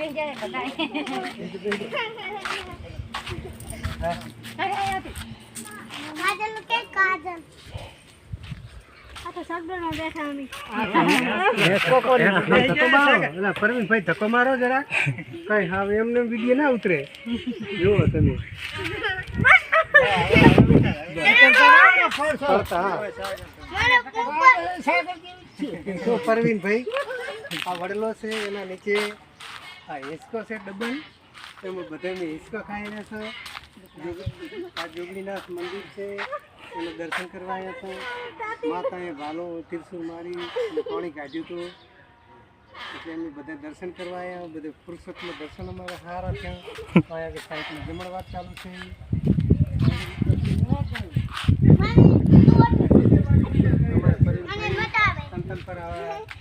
બેસી જાય બધા કાજલ કે કાજલ આ તો સગડોનો બેઠા અમે પરવીનભાઈ ધક્કો મારો જરા કઈ હા એમને વિડીયો ના ઉતરે જુઓ તમે પરવીનભાઈ આ વડલો છે એના નીચે આ હિસકો છે ડબલ એમાં બધા હિસકો ખાઈ રહ્યા છો આ જોગણીનાથ મંદિર છે એને દર્શન કરવા આવ્યા છો માતાએ ભાલો ત્રિશુળ મારી અને પાણી કાઢ્યું હતું એટલે અમે બધા દર્શન કરવા આવ્યા બધે પુરુષોત્તમ દર્શન અમારા સારા થયા આવ્યા કે સાઈડમાં જમણવાર ચાલુ છે સંતન પર આવે